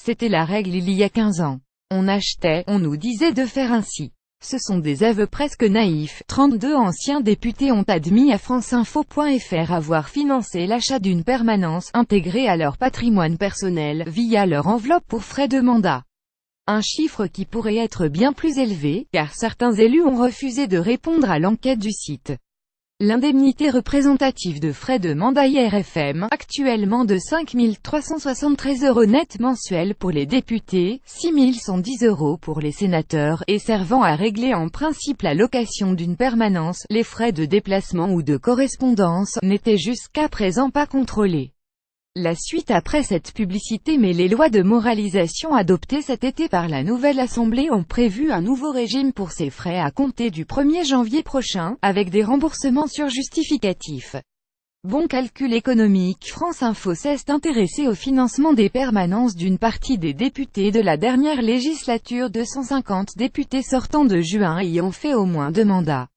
C'était la règle il y a 15 ans. On achetait, on nous disait de faire ainsi. Ce sont des aveux presque naïfs. 32 anciens députés ont admis à franceinfo.fr avoir financé l'achat d'une permanence, intégrée à leur patrimoine personnel, via leur enveloppe pour frais de mandat. Un chiffre qui pourrait être bien plus élevé, car certains élus ont refusé de répondre à l'enquête du site. L'indemnité représentative de frais de mandat IRFM, actuellement de 5 373 € net mensuels pour les députés, 6 110 € pour les sénateurs, et servant à régler en principe la location d'une permanence, les frais de déplacement ou de correspondance, n'étaient jusqu'à présent pas contrôlés. La suite après cette publicité, mais les lois de moralisation adoptées cet été par la nouvelle Assemblée ont prévu un nouveau régime pour ces frais à compter du 1er janvier prochain, avec des remboursements sur justificatif. Bon calcul économique. France Info s'est intéressé au financement des permanences d'une partie des députés de la dernière législature. 250 députés sortant de juin ayant fait au moins 2 mandats.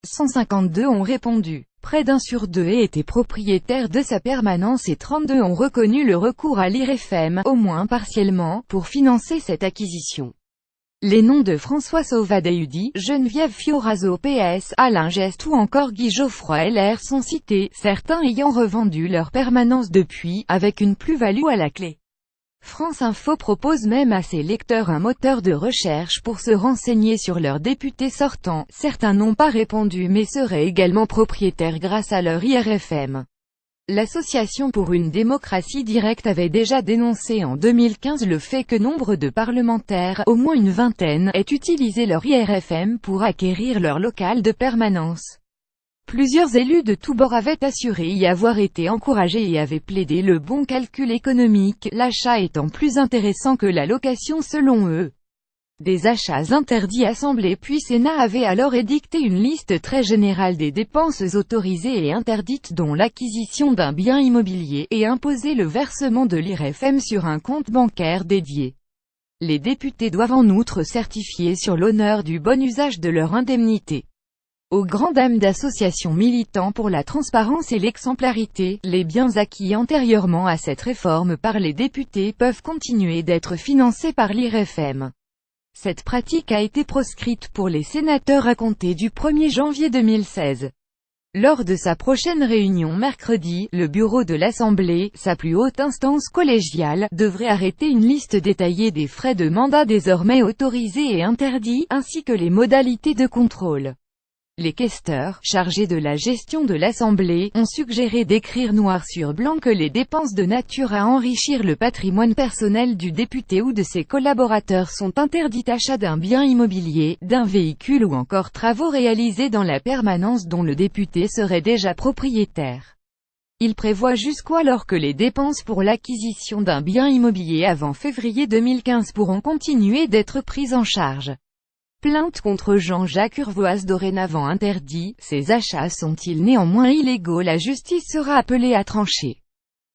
152 ont répondu. Près d'un sur deux étaient propriétaires de sa permanence et 32 ont reconnu le recours à l'IRFM, au moins partiellement, pour financer cette acquisition. Les noms de François Sauvadet-Hudi, Geneviève Fioraso PS, Alain Geste ou encore Guy Geoffroy LR sont cités, certains ayant revendu leur permanence depuis, avec une plus-value à la clé. France Info propose même à ses lecteurs un moteur de recherche pour se renseigner sur leurs députés sortants. Certains n'ont pas répondu mais seraient également propriétaires grâce à leur IRFM. L'Association pour une démocratie directe avait déjà dénoncé en 2015 le fait que nombre de parlementaires, au moins une vingtaine, aient utilisé leur IRFM pour acquérir leur local de permanence. Plusieurs élus de tous bords avaient assuré y avoir été encouragés et avaient plaidé le bon calcul économique, l'achat étant plus intéressant que la location selon eux. Des achats interdits. Assemblée puis Sénat avaient alors édicté une liste très générale des dépenses autorisées et interdites dont l'acquisition d'un bien immobilier, et imposé le versement de l'IRFM sur un compte bancaire dédié. Les députés doivent en outre certifier sur l'honneur du bon usage de leur indemnité. Aux grandes dames d'associations militant pour la transparence et l'exemplarité, les biens acquis antérieurement à cette réforme par les députés peuvent continuer d'être financés par l'IRFM. Cette pratique a été proscrite pour les sénateurs à compter du 1er janvier 2016. Lors de sa prochaine réunion mercredi, le bureau de l'Assemblée, sa plus haute instance collégiale, devrait arrêter une liste détaillée des frais de mandat désormais autorisés et interdits, ainsi que les modalités de contrôle. Les questeurs, chargés de la gestion de l'Assemblée, ont suggéré d'écrire noir sur blanc que les dépenses de nature à enrichir le patrimoine personnel du député ou de ses collaborateurs sont interdites. Achat d'un bien immobilier, d'un véhicule ou encore travaux réalisés dans la permanence dont le député serait déjà propriétaire. Il prévoit jusqu'à alors que les dépenses pour l'acquisition d'un bien immobilier avant février 2015 pourront continuer d'être prises en charge. Plainte contre Jean-Jacques Urvoas. Dorénavant interdit, ces achats sont-ils néanmoins illégaux? La justice sera appelée à trancher.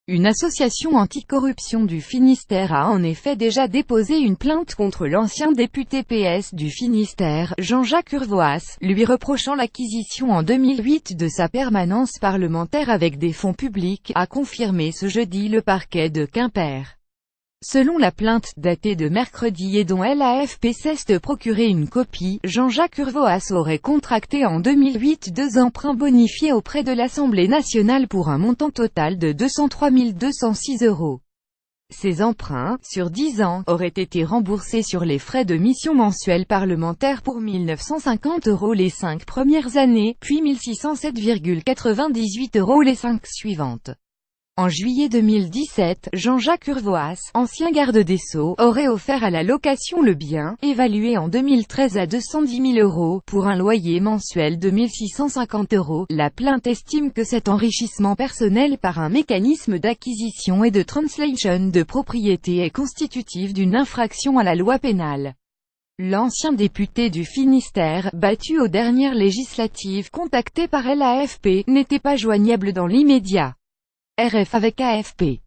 Une association anticorruption du Finistère a en effet déjà déposé une plainte contre l'ancien député PS du Finistère, Jean-Jacques Urvoas, lui reprochant l'acquisition en 2008 de sa permanence parlementaire avec des fonds publics, a confirmé ce jeudi le parquet de Quimper. Selon la plainte, datée de mercredi et dont l'AFP cesse de procurer une copie, Jean-Jacques Urvoas aurait contracté en 2008 2 emprunts bonifiés auprès de l'Assemblée nationale pour un montant total de 203 206 €. Ces emprunts, sur 10 ans, auraient été remboursés sur les frais de mission mensuels parlementaires pour 1 950 € les 5 premières années, puis 1 607,98 € les 5 suivantes. En juillet 2017, Jean-Jacques Urvoas, ancien garde des Sceaux, aurait offert à la location le bien, évalué en 2013 à 210 000 €, pour un loyer mensuel de 1 650 €. La plainte estime que cet enrichissement personnel par un mécanisme d'acquisition et de translation de propriété est constitutif d'une infraction à la loi pénale. L'ancien député du Finistère, battu aux dernières législatives, contacté par l'AFP, n'était pas joignable dans l'immédiat. RF avec AFP.